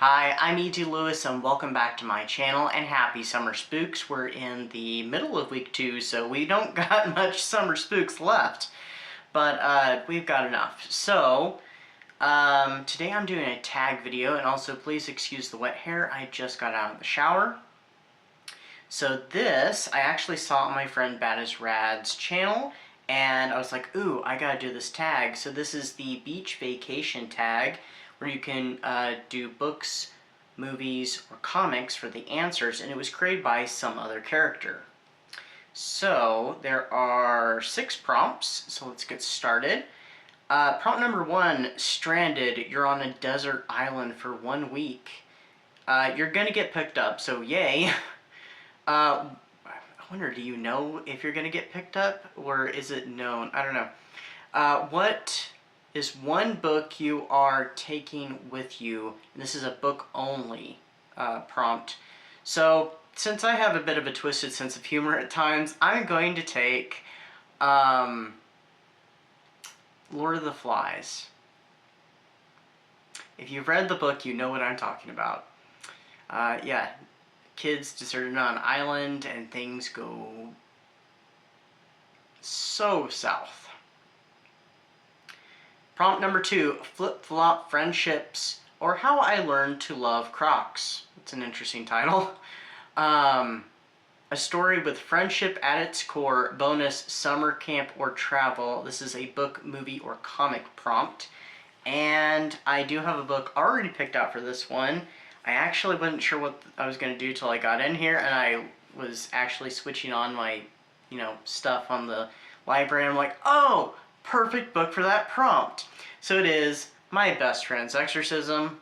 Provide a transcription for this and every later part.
Hi, I'm E.T. Lewis and welcome back to my channel and happy summer spooks. We're in the middle of week 2, so we don't got much summer spooks left, but we've got enough. So, today I'm doing a tag video, and also please excuse the wet hair. I just got out of the shower. So this, I actually saw on my friend Badis Rad's channel, and I was like, ooh, I gotta do this tag. So this is the beach vacation tag, where you can do books, movies, or comics for the answers, and it was created by some other character. So there are 6 prompts, so let's get started. Prompt number 1, stranded. You're on a desert island for 1 week. You're gonna get picked up, so yay. I wonder, do you know if you're gonna get picked up, or is it known? I don't know. What is one book you are taking with you? And this is a book only prompt. So since I have a bit of a twisted sense of humor at times, I'm going to take Lord of the Flies. If you've read the book, you know what I'm talking about. Yeah, kids deserted on an island and things go so south. Prompt number 2, flip-flop friendships, or how I learned to love Crocs. It's an interesting title. A story with friendship at its core, bonus summer camp or travel. This is a book, movie, or comic prompt. And I do have a book already picked out for this one. I actually wasn't sure what I was going to do till I got in here, and I was actually switching on my, stuff on the library, and I'm like, oh, perfect book for that prompt. So it is My Best Friend's Exorcism.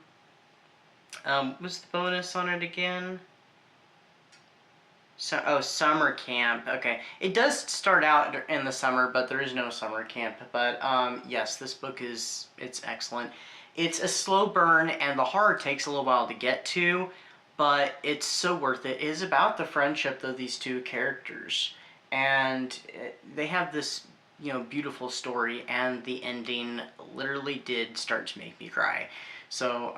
What's the bonus on it again? So, oh, summer camp. Okay, it does start out in the summer, but there is no summer camp. But yes, this book it's excellent. It's a slow burn, and the horror takes a little while to get to, but it's so worth it. It is about the friendship of these 2 characters, and they have this, beautiful story, and the ending literally did start to make me cry. So,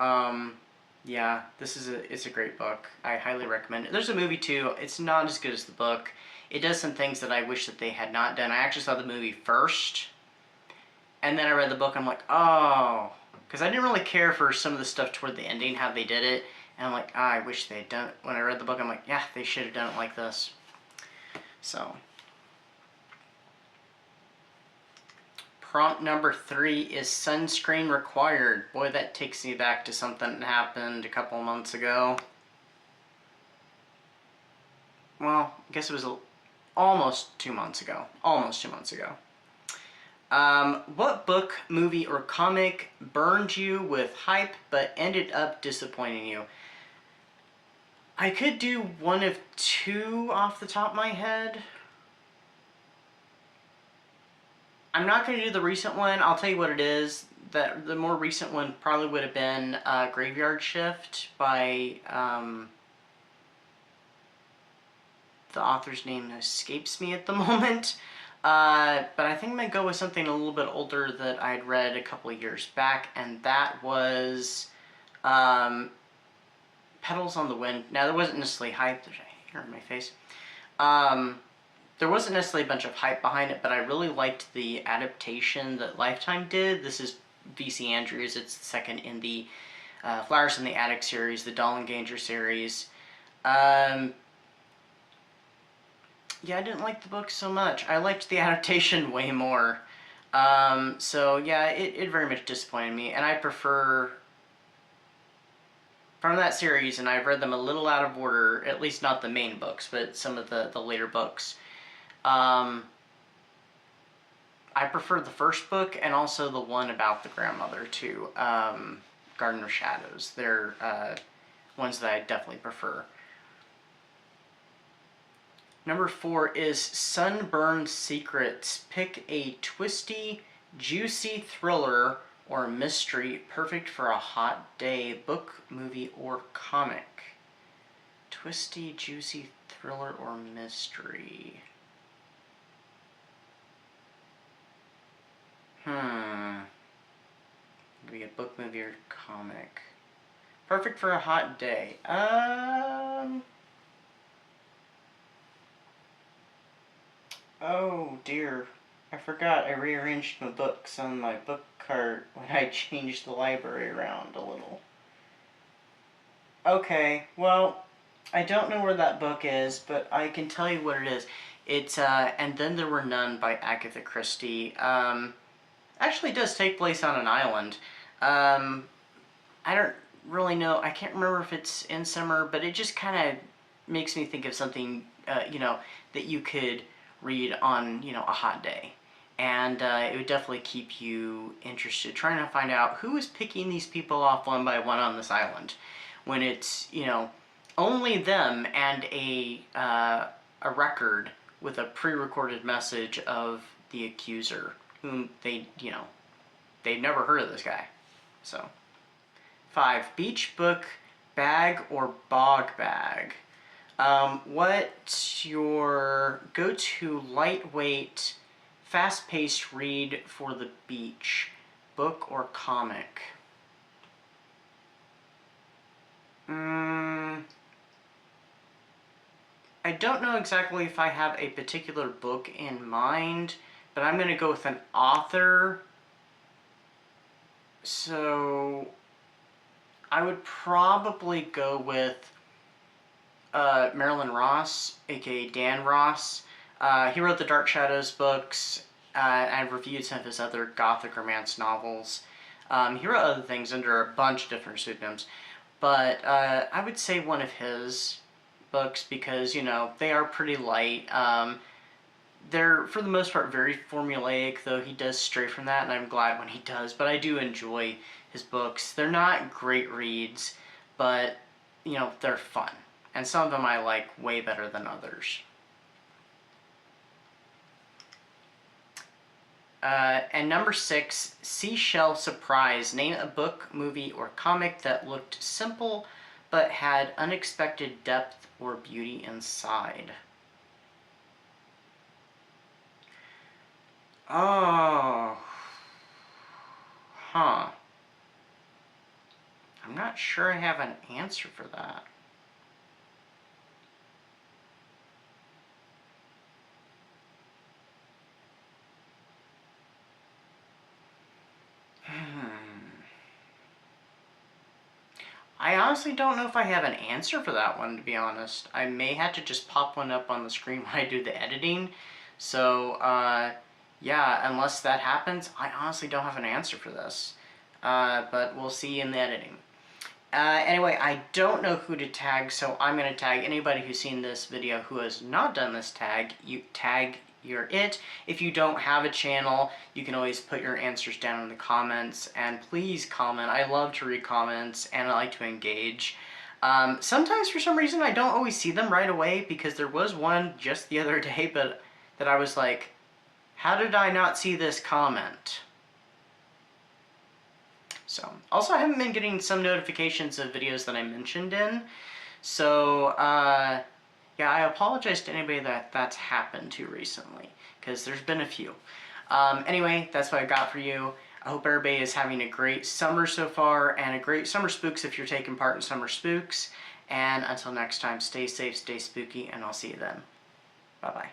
yeah, it's a great book. I highly recommend it. There's a movie too. It's not as good as the book. It does some things that I wish that they had not done. I actually saw the movie first, and then I read the book. I'm like, oh, because I didn't really care for some of the stuff toward the ending, how they did it, and I'm like, oh, I wish they had done it. When I read the book, I'm like, yeah, they should have done it like this. So, prompt number 3 is Sunscreen Required. Boy, that takes me back to something that happened a couple of months ago. Well, I guess it was almost 2 months ago. Almost 2 months ago. What book, movie, or comic burned you with hype but ended up disappointing you? I could do one of 2 off the top of my head. I'm not going to do the recent one. I'll tell you what it is. The more recent one probably would have been Graveyard Shift by... the author's name escapes me at the moment. But I think I'm going to go with something a little bit older that I'd read a couple of years back, and that was Petals on the Wind. Now, there wasn't necessarily hype. There's a hair in my face. There wasn't necessarily a bunch of hype behind it, but I really liked the adaptation that Lifetime did. This is V.C. Andrews. It's the second in the Flowers in the Attic series, the Dollenganger series. Yeah, I didn't like the book so much. I liked the adaptation way more. So yeah, it very much disappointed me, and I prefer, from that series, and I've read them a little out of order, at least not the main books, but some of the later books. I prefer the first book, and also the one about the grandmother too, Garden of Shadows. They're ones that I definitely prefer. Number 4 is Sunburn and Secrets. Pick a twisty, juicy thriller or mystery perfect for a hot day. Book, movie, or comic. Twisty, juicy thriller or mystery. Could be a book, movie, or comic. Perfect for a hot day. Oh dear. I forgot I rearranged my books on my book cart when I changed the library around a little. Okay, well, I don't know where that book is, but I can tell you what it is. It's, And Then There Were None by Agatha Christie. Actually does take place on an island. I don't really know, I can't remember if it's in summer, but it just kind of makes me think of something, that you could read on, a hot day. And it would definitely keep you interested, trying to find out who is picking these people off one by one on this island, when it's, only them and a record with a pre-recorded message of the accuser, whom they've never heard of this guy. So, 5. Beach book, bag, or bog bag? What's your go-to lightweight, fast-paced read for the beach? Book or comic? I don't know exactly if I have a particular book in mind, but I'm going to go with an author. So I would probably go with Marilyn Ross, aka Dan Ross. He wrote the Dark Shadows books. I've reviewed some of his other gothic romance novels. He wrote other things under a bunch of different pseudonyms, but I would say one of his books because, they are pretty light. They're, for the most part, very formulaic, though he does stray from that, and I'm glad when he does, but I do enjoy his books. They're not great reads, but, they're fun. And some of them I like way better than others. And number 6, Seashell Surprise. Name a book, movie, or comic that looked simple but had unexpected depth or beauty inside. Oh. Huh. I'm not sure I have an answer for that. I honestly don't know if I have an answer for that one, to be honest. I may have to just pop one up on the screen when I do the editing. So, yeah, unless that happens, I honestly don't have an answer for this. But we'll see in the editing. Anyway, I don't know who to tag, so I'm going to tag anybody who's seen this video who has not done this tag. You tag your it. If you don't have a channel, you can always put your answers down in the comments, and please comment. I love to read comments, and I like to engage. Sometimes, for some reason, I don't always see them right away, because there was one just the other day, but that I was like, how did I not see this comment? So, also I haven't been getting some notifications of videos that I mentioned in, so, yeah, I apologize to anybody that's happened to recently, because there's been a few. Anyway, that's what I got for you. I hope everybody is having a great summer so far, and a great summer spooks if you're taking part in summer spooks. And until next time, stay safe, stay spooky, and I'll see you then. Bye-bye.